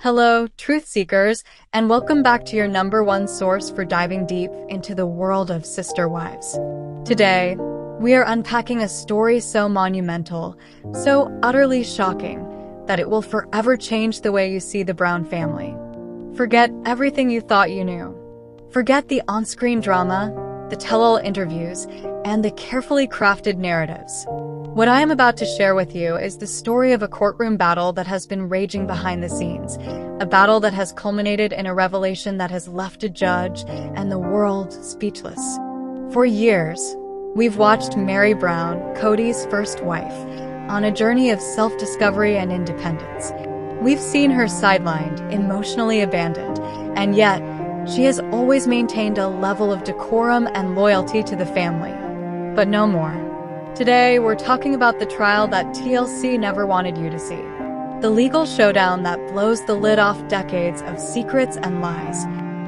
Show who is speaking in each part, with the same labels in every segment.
Speaker 1: Hello, truth seekers, and welcome back to your #1 source for diving deep into the world of sister wives. Today, we are unpacking a story so monumental, so utterly shocking, that it will forever change the way you see the Brown family. Forget everything you thought you knew. Forget the on-screen drama, the tell-all interviews, and the carefully crafted narratives. What I am about to share with you is the story of a courtroom battle that has been raging behind the scenes, a battle that has culminated in a revelation that has left a judge and the world speechless. For years, we've watched Meri Brown, Kody's first wife, on a journey of self-discovery and independence. We've seen her sidelined, emotionally abandoned, and yet, she has always maintained a level of decorum and loyalty to the family. But no more. Today, we're talking about the trial that TLC never wanted you to see. The legal showdown that blows the lid off decades of secrets and lies.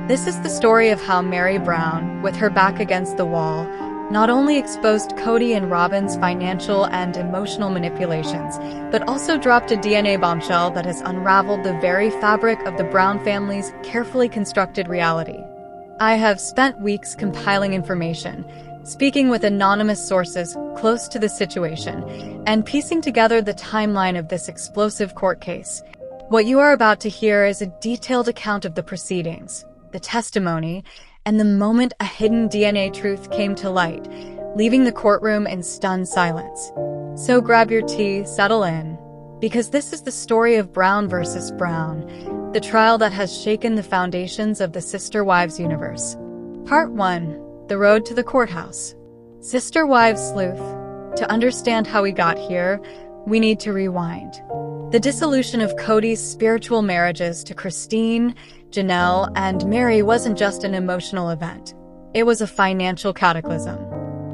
Speaker 1: This is the story of how Meri Brown, with her back against the wall, not only exposed Kody and Robyn's financial and emotional manipulations, but also dropped a DNA bombshell that has unraveled the very fabric of the Brown family's carefully constructed reality. I have spent weeks compiling information, speaking with anonymous sources close to the situation, and piecing together the timeline of this explosive court case. What you are about to hear is a detailed account of the proceedings, the testimony, and the moment a hidden DNA truth came to light, leaving the courtroom in stunned silence. So grab your tea, settle in, because this is the story of Brown versus Brown, the trial that has shaken the foundations of the Sister Wives universe. Part 1. The Road to the Courthouse. Sister Wives Sleuth. To understand how we got here, we need to rewind. The dissolution of Kody's spiritual marriages to Christine, Janelle, and Meri wasn't just an emotional event. It was a financial cataclysm.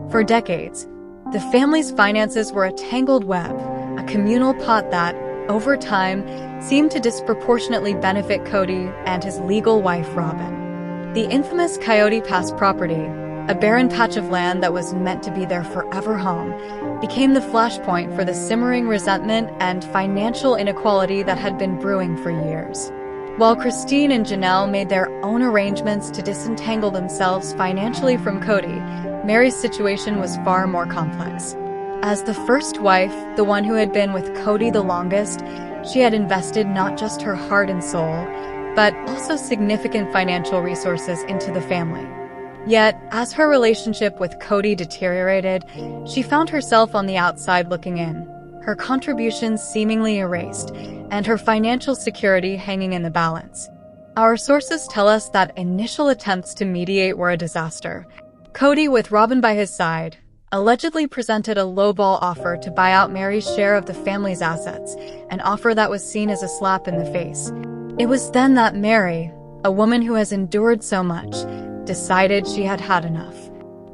Speaker 1: For decades, the family's finances were a tangled web, a communal pot that, over time, seemed to disproportionately benefit Kody and his legal wife Robyn. The infamous Coyote Pass property, a barren patch of land that was meant to be their forever home, became the flashpoint for the simmering resentment and financial inequality that had been brewing for years. While Christine and Janelle made their own arrangements to disentangle themselves financially from Kody, Meri's situation was far more complex. As the first wife, the one who had been with Kody the longest, she had invested not just her heart and soul, but also significant financial resources into the family. Yet, as her relationship with Kody deteriorated, she found herself on the outside looking in, her contributions seemingly erased, and her financial security hanging in the balance. Our sources tell us that initial attempts to mediate were a disaster. Kody, with Robyn by his side, allegedly presented a lowball offer to buy out Meri's share of the family's assets, an offer that was seen as a slap in the face. It was then that Meri, a woman who has endured so much, decided she had had enough.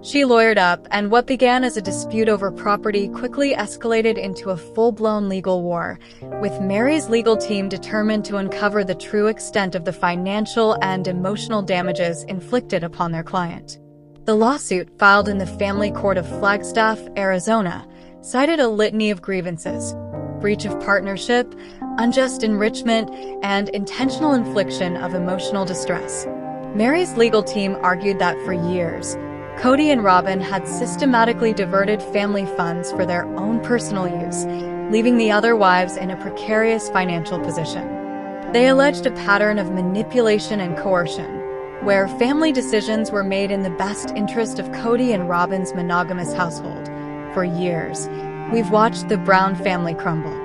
Speaker 1: She lawyered up, and what began as a dispute over property quickly escalated into a full-blown legal war, with Meri's legal team determined to uncover the true extent of the financial and emotional damages inflicted upon their client. The lawsuit, filed in the family court of Flagstaff, Arizona, cited a litany of grievances: breach of partnership, unjust enrichment, and intentional infliction of emotional distress. Meri's legal team argued that for years, Kody and Robyn had systematically diverted family funds for their own personal use, leaving the other wives in a precarious financial position. They alleged a pattern of manipulation and coercion, where family decisions were made in the best interest of Kody and Robyn's monogamous household. For years, we've watched the Brown family crumble.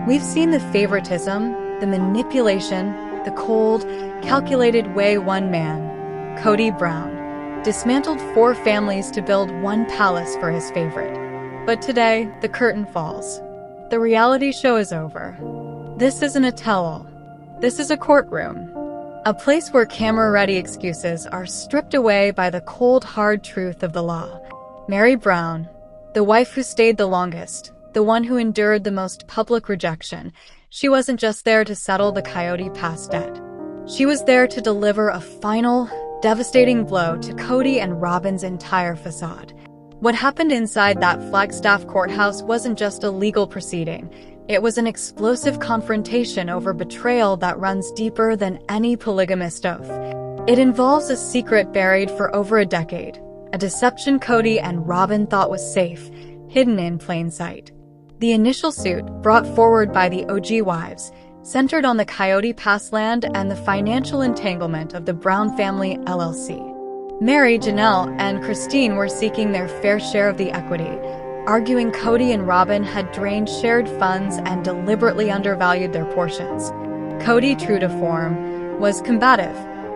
Speaker 1: We've seen the favoritism, the manipulation, the cold, calculated way one man, Kody Brown, dismantled 4 families to build one palace for his favorite. But today, the curtain falls. The reality show is over. This isn't a tell-all. This is a courtroom. A place where camera-ready excuses are stripped away by the cold, hard truth of the law. Meri Brown, the wife who stayed the longest, the one who endured the most public rejection, she wasn't just there to settle the Coyote Pass debt. She was there to deliver a final, devastating blow to Kody and Robyn's entire facade. What happened inside that Flagstaff courthouse wasn't just a legal proceeding. It was an explosive confrontation over betrayal that runs deeper than any polygamist oath. It involves a secret buried for over a decade, a deception Kody and Robyn thought was safe, hidden in plain sight. The initial suit, brought forward by the OG wives, centered on the Coyote Pass land and the financial entanglement of the Brown family LLC. Meri, Janelle, and Christine were seeking their fair share of the equity, arguing Kody and Robyn had drained shared funds and deliberately undervalued their portions. Kody, true to form, was combative,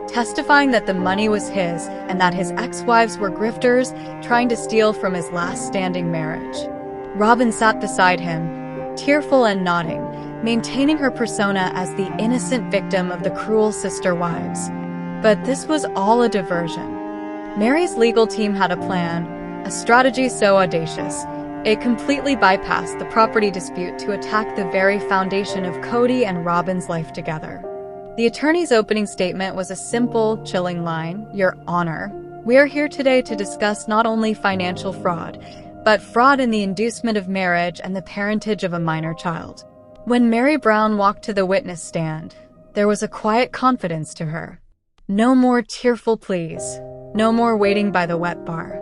Speaker 1: testifying that the money was his and that his ex-wives were grifters trying to steal from his last standing marriage. Robyn sat beside him, tearful and nodding, maintaining her persona as the innocent victim of the cruel sister wives. But this was all a diversion. Meri's legal team had a plan, a strategy so audacious, it completely bypassed the property dispute to attack the very foundation of Kody and Robyn's life together. The attorney's opening statement was a simple, chilling line, "Your Honor, we are here today to discuss not only financial fraud, but fraud in the inducement of marriage and the parentage of a minor child." When Meri Brown walked to the witness stand, there was a quiet confidence to her. No more tearful pleas, no more waiting by the wet bar.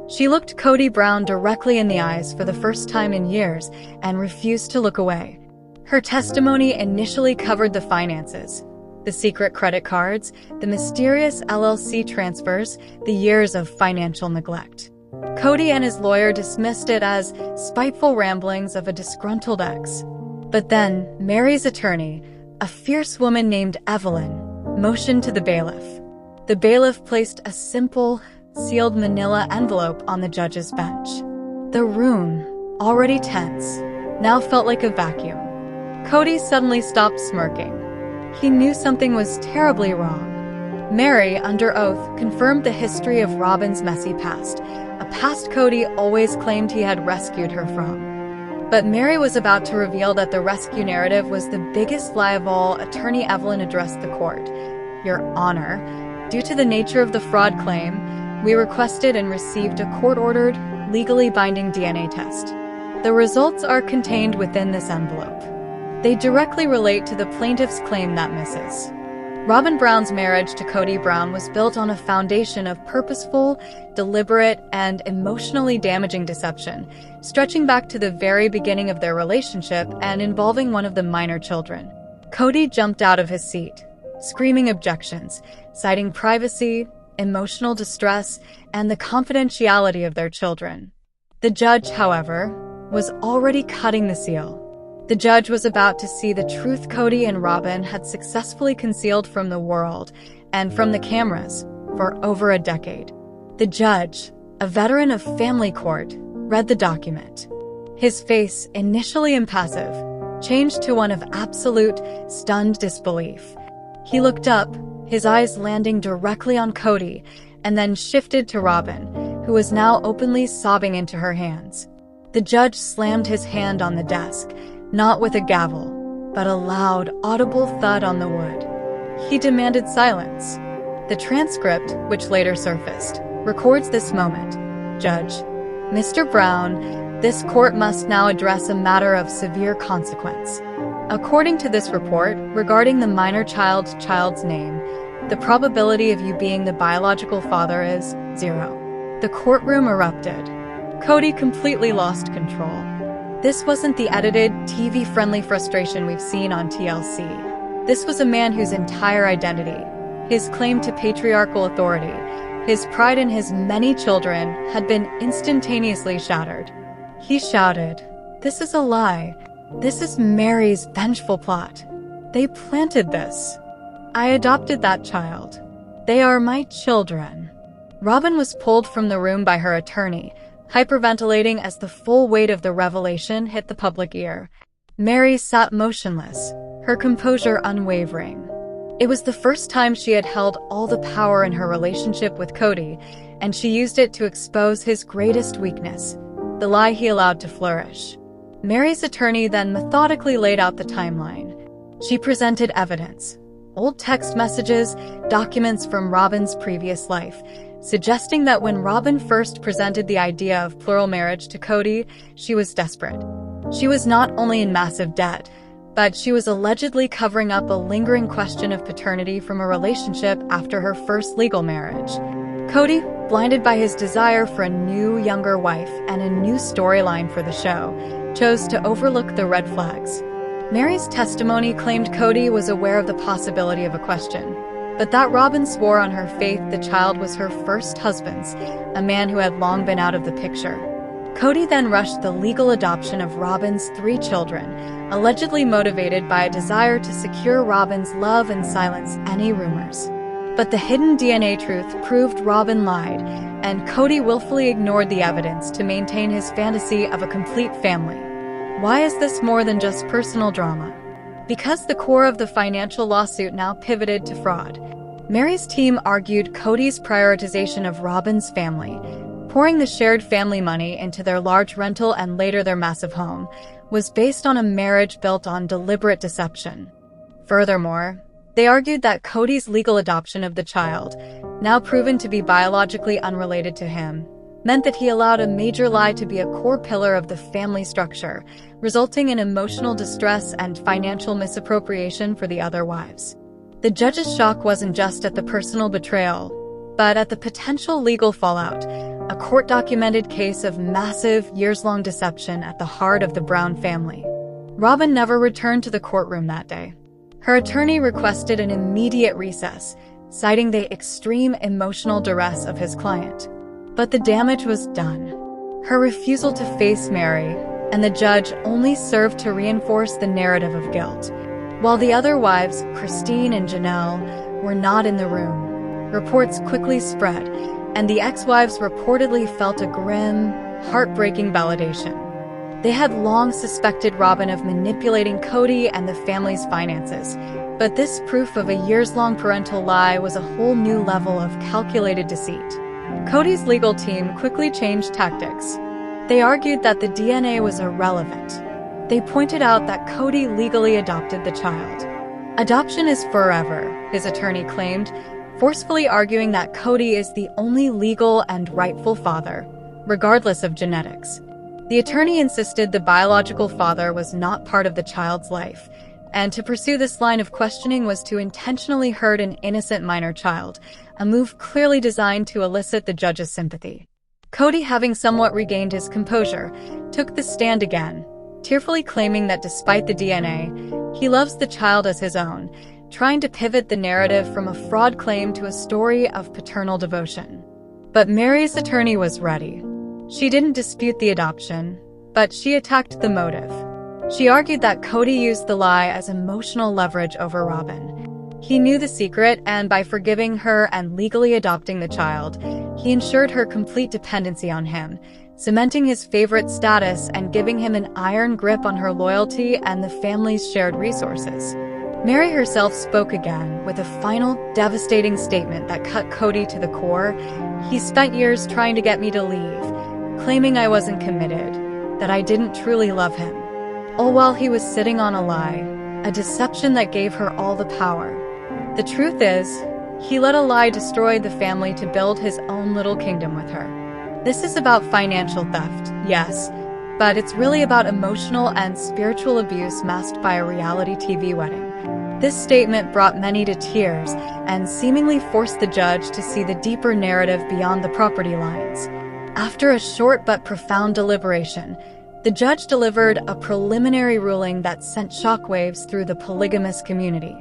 Speaker 1: She looked Kody Brown directly in the eyes for the first time in years and refused to look away. Her testimony initially covered the finances, the secret credit cards, the mysterious LLC transfers, the years of financial neglect. Kody and his lawyer dismissed it as spiteful ramblings of a disgruntled ex. But then, Meri's attorney, a fierce woman named Evelyn, motioned to the bailiff. The bailiff placed a simple, sealed manila envelope on the judge's bench. The room, already tense, now felt like a vacuum. Kody suddenly stopped smirking. He knew something was terribly wrong. Meri, under oath, confirmed the history of Robyn's messy past, a past Kody always claimed he had rescued her from. But Meri was about to reveal that the rescue narrative was the biggest lie of all. Attorney Evelyn addressed the court. "Your Honor, due to the nature of the fraud claim, we requested and received a court-ordered, legally binding DNA test. The results are contained within this envelope. They directly relate to the plaintiff's claim that misses." Robyn Brown's marriage to Kody Brown was built on a foundation of purposeful, deliberate, and emotionally damaging deception, stretching back to the very beginning of their relationship and involving one of the minor children. Kody jumped out of his seat, screaming objections, citing privacy, emotional distress, and the confidentiality of their children. The judge, however, was already cutting the seal. The judge was about to see the truth Kody and Robyn had successfully concealed from the world and from the cameras for over a decade. The judge, a veteran of family court, read the document. His face, initially impassive, changed to one of absolute, stunned disbelief. He looked up, his eyes landing directly on Kody, and then shifted to Robyn, who was now openly sobbing into her hands. The judge slammed his hand on the desk, not with a gavel, but a loud, audible thud on the wood. He demanded silence. The transcript, which later surfaced, records this moment. "Judge, Mr. Brown, this court must now address a matter of severe consequence. According to this report, regarding the minor child's name, the probability of you being the biological father is 0. The courtroom erupted. Kody completely lost control. This wasn't the edited, TV-friendly frustration we've seen on TLC. This was a man whose entire identity, his claim to patriarchal authority, his pride in his many children, had been instantaneously shattered. He shouted, "This is a lie. This is Meri's vengeful plot. They planted this. I adopted that child. They are my children." Robyn was pulled from the room by her attorney, hyperventilating as the full weight of the revelation hit the public ear. Meri sat motionless, her composure unwavering. It was the first time she had held all the power in her relationship with Kody, and she used it to expose his greatest weakness, the lie he allowed to flourish. Meri's attorney then methodically laid out the timeline. She presented evidence, old text messages, documents from Robyn's previous life, suggesting that when Robyn first presented the idea of plural marriage to Kody, she was desperate. She was not only in massive debt, but she was allegedly covering up a lingering question of paternity from a relationship after her first legal marriage. Kody, blinded by his desire for a new, younger wife and a new storyline for the show, chose to overlook the red flags. Meri's testimony claimed Kody was aware of the possibility of a question, but that Robyn swore on her faith the child was her first husband's, a man who had long been out of the picture. Kody then rushed the legal adoption of Robyn's 3 children, allegedly motivated by a desire to secure Robyn's love and silence any rumors. But the hidden DNA truth proved Robyn lied, and Kody willfully ignored the evidence to maintain his fantasy of a complete family. Why is this more than just personal drama? Because the core of the financial lawsuit now pivoted to fraud. Meri's team argued Kody's prioritization of Robyn's family, pouring the shared family money into their large rental and later their massive home, was based on a marriage built on deliberate deception. Furthermore, they argued that Kody's legal adoption of the child, now proven to be biologically unrelated to him, meant that he allowed a major lie to be a core pillar of the family structure, resulting in emotional distress and financial misappropriation for the other wives. The judge's shock wasn't just at the personal betrayal, but at the potential legal fallout, a court-documented case of massive, years-long deception at the heart of the Brown family. Robyn never returned to the courtroom that day. Her attorney requested an immediate recess, citing the extreme emotional duress of his client. But the damage was done. Her refusal to face Meri and the judge only served to reinforce the narrative of guilt. While the other wives, Christine and Janelle, were not in the room, reports quickly spread, and the ex-wives reportedly felt a grim, heartbreaking validation. They had long suspected Robyn of manipulating Kody and the family's finances, but this proof of a years-long parental lie was a whole new level of calculated deceit. Kody's legal team quickly changed tactics. They argued that the DNA was irrelevant. They pointed out that Kody legally adopted the child. Adoption is forever, his attorney claimed, forcefully arguing that Kody is the only legal and rightful father, regardless of genetics. The attorney insisted the biological father was not part of the child's life, and to pursue this line of questioning was to intentionally hurt an innocent minor child, a move clearly designed to elicit the judge's sympathy. Kody, having somewhat regained his composure, took the stand again, tearfully claiming that despite the DNA, he loves the child as his own, trying to pivot the narrative from a fraud claim to a story of paternal devotion. But Meri's attorney was ready. She didn't dispute the adoption, but she attacked the motive. She argued that Kody used the lie as emotional leverage over Robyn. He knew the secret, and by forgiving her and legally adopting the child, he ensured her complete dependency on him, cementing his favorite status and giving him an iron grip on her loyalty and the family's shared resources. Meri herself spoke again with a final, devastating statement that cut Kody to the core. "He spent years trying to get me to leave, claiming I wasn't committed, that I didn't truly love him. All while he was sitting on a lie, a deception that gave her all the power. The truth is, he let a lie destroy the family to build his own little kingdom with her." This is about financial theft, yes, but it's really about emotional and spiritual abuse masked by a reality TV wedding. This statement brought many to tears and seemingly forced the judge to see the deeper narrative beyond the property lines. After a short but profound deliberation, the judge delivered a preliminary ruling that sent shockwaves through the polygamous community.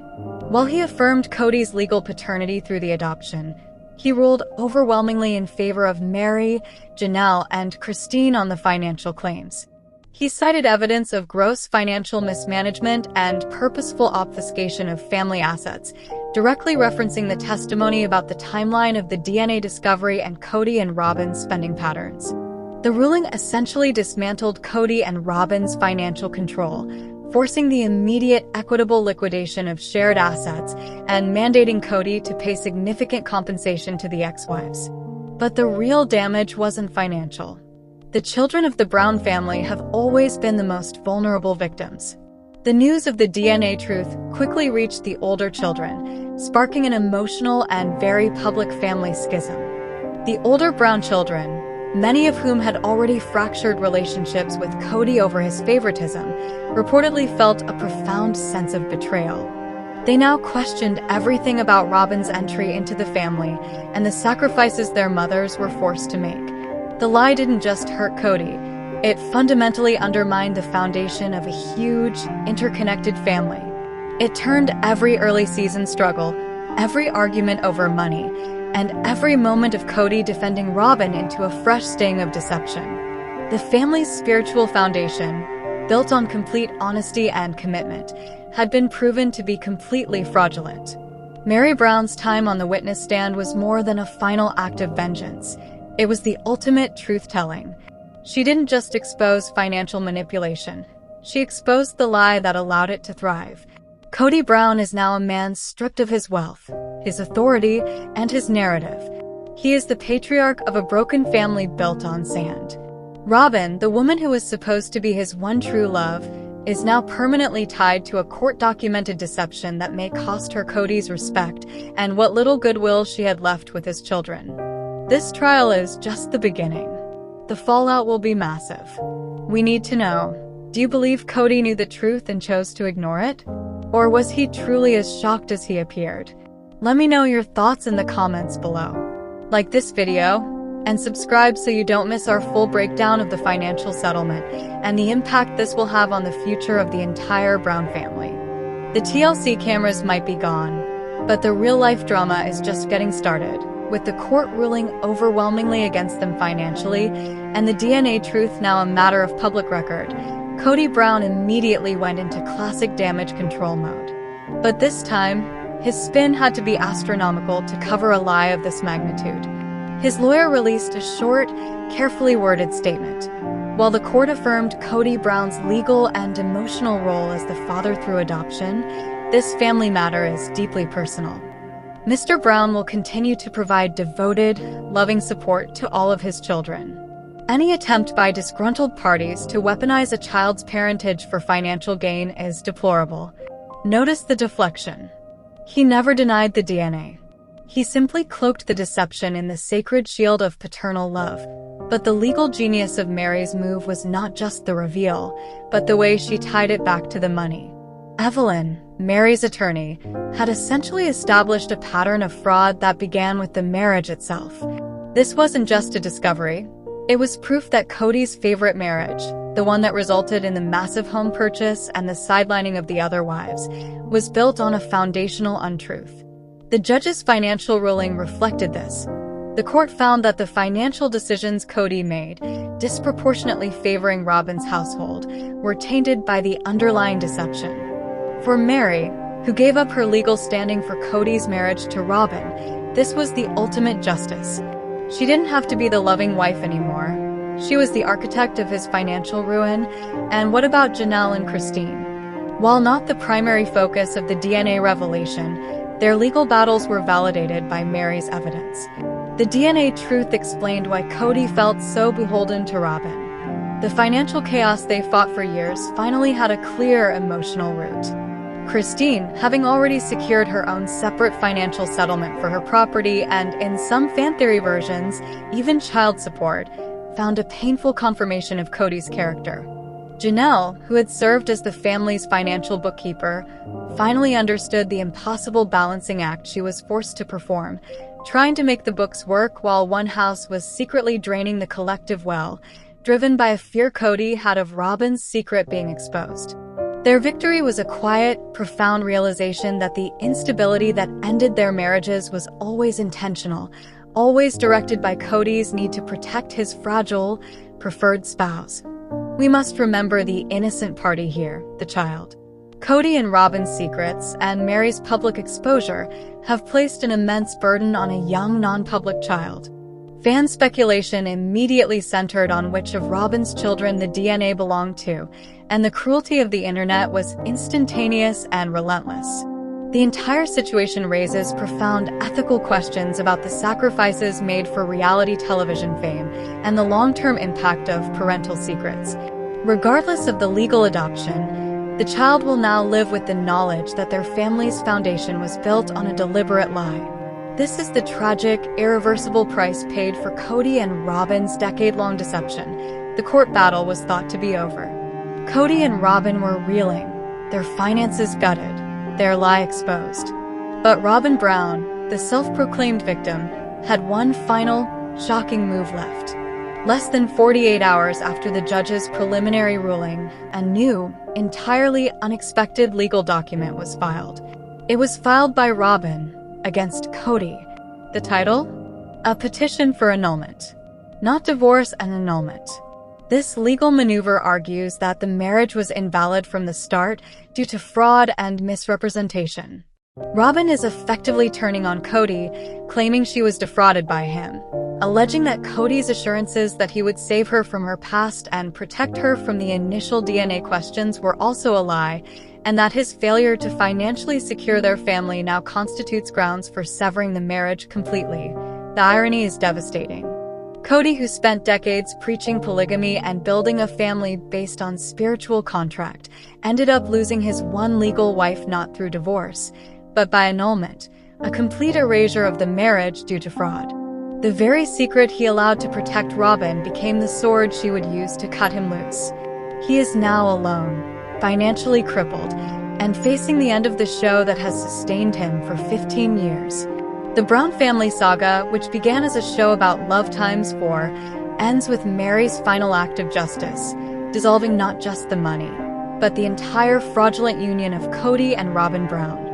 Speaker 1: While he affirmed Kody's legal paternity through the adoption, he ruled overwhelmingly in favor of Meri, Janelle, and Christine on the financial claims. He cited evidence of gross financial mismanagement and purposeful obfuscation of family assets, directly referencing the testimony about the timeline of the DNA discovery and Kody and Robyn's spending patterns. The ruling essentially dismantled Kody and Robyn's financial control, forcing the immediate equitable liquidation of shared assets and mandating Kody to pay significant compensation to the ex-wives. But the real damage wasn't financial. The children of the Brown family have always been the most vulnerable victims. The news of the DNA truth quickly reached the older children, sparking an emotional and very public family schism. The older Brown children, many of whom had already fractured relationships with Kody over his favoritism, reportedly felt a profound sense of betrayal. They now questioned everything about Robyn's entry into the family and the sacrifices their mothers were forced to make. The lie didn't just hurt Kody, it fundamentally undermined the foundation of a huge, interconnected family. It turned every early season struggle, every argument over money, and every moment of Kody defending Robyn into a fresh sting of deception. The family's spiritual foundation, built on complete honesty and commitment, had been proven to be completely fraudulent. Meri Brown's time on the witness stand was more than a final act of vengeance. It was the ultimate truth-telling. She didn't just expose financial manipulation. She exposed the lie that allowed it to thrive. Kody Brown is now a man stripped of his wealth, his authority, and his narrative. He is the patriarch of a broken family built on sand. Robyn, the woman who was supposed to be his one true love, is now permanently tied to a court-documented deception that may cost her Kody's respect and what little goodwill she had left with his children. This trial is just the beginning. The fallout will be massive. We need to know, do you believe Kody knew the truth and chose to ignore it? Or was he truly as shocked as he appeared? Let me know your thoughts in the comments below. Like this video, and subscribe so you don't miss our full breakdown of the financial settlement and the impact this will have on the future of the entire Brown family. The TLC cameras might be gone, but the real-life drama is just getting started, with the court ruling overwhelmingly against them financially and the DNA truth now a matter of public record. Kody Brown immediately went into classic damage control mode. But this time, his spin had to be astronomical to cover a lie of this magnitude. His lawyer released a short, carefully worded statement. While the court affirmed Kody Brown's legal and emotional role as the father through adoption, this family matter is deeply personal. Mr. Brown will continue to provide devoted, loving support to all of his children. Any attempt by disgruntled parties to weaponize a child's parentage for financial gain is deplorable. Notice the deflection. He never denied the DNA. He simply cloaked the deception in the sacred shield of paternal love. But the legal genius of Meri's move was not just the reveal, but the way she tied it back to the money. Evelyn, Meri's attorney, had essentially established a pattern of fraud that began with the marriage itself. This wasn't just a discovery. It was proof that Kody's favorite marriage, the one that resulted in the massive home purchase and the sidelining of the other wives, was built on a foundational untruth. The judge's financial ruling reflected this. The court found that the financial decisions Kody made, disproportionately favoring Robyn's household, were tainted by the underlying deception. For Meri, who gave up her legal standing for Kody's marriage to Robyn, this was the ultimate justice. She didn't have to be the loving wife anymore. She was the architect of his financial ruin. And what about Janelle and Christine? While not the primary focus of the DNA revelation, their legal battles were validated by Meri's evidence. The DNA truth explained why Kody felt so beholden to Robyn. The financial chaos they fought for years finally had a clear emotional root. Christine, having already secured her own separate financial settlement for her property and, in some fan theory versions, even child support, found a painful confirmation of Kody's character. Janelle, who had served as the family's financial bookkeeper, finally understood the impossible balancing act she was forced to perform, trying to make the books work while one house was secretly draining the collective well, driven by a fear Kody had of Robyn's secret being exposed. Their victory was a quiet, profound realization that the instability that ended their marriages was always intentional, always directed by Kody's need to protect his fragile, preferred spouse. We must remember the innocent party here, the child. Kody and Robyn's secrets and Meri's public exposure have placed an immense burden on a young, non-public child. Fan speculation immediately centered on which of Robyn's children the DNA belonged to, and the cruelty of the internet was instantaneous and relentless. The entire situation raises profound ethical questions about the sacrifices made for reality television fame and the long-term impact of parental secrets. Regardless of the legal adoption, the child will now live with the knowledge that their family's foundation was built on a deliberate lie. This is the tragic, irreversible price paid for Kody and Robyn's decade-long deception. The court battle was thought to be over. Kody and Robyn were reeling, their finances gutted, their lie exposed. But Robyn Brown, the self-proclaimed victim, had one final, shocking move left. Less than 48 hours after the judge's preliminary ruling, a new, entirely unexpected legal document was filed. It was filed by Robyn against Kody. The title? A petition for annulment. Not divorce, and annulment. This legal maneuver argues that the marriage was invalid from the start due to fraud and misrepresentation. Robyn is effectively turning on Kody, claiming she was defrauded by him, alleging that Kody's assurances that he would save her from her past and protect her from the initial DNA questions were also a lie, and that his failure to financially secure their family now constitutes grounds for severing the marriage completely. The irony is devastating. Kody, who spent decades preaching polygamy and building a family based on spiritual contract, ended up losing his one legal wife not through divorce, but by annulment, a complete erasure of the marriage due to fraud. The very secret he allowed to protect Robyn became the sword she would use to cut him loose. He is now alone, financially crippled, and facing the end of the show that has sustained him for 15 years. The Brown family saga, which began as a show about love times 4, ends with Meri's final act of justice, dissolving not just the money, but the entire fraudulent union of Kody and Robyn Brown.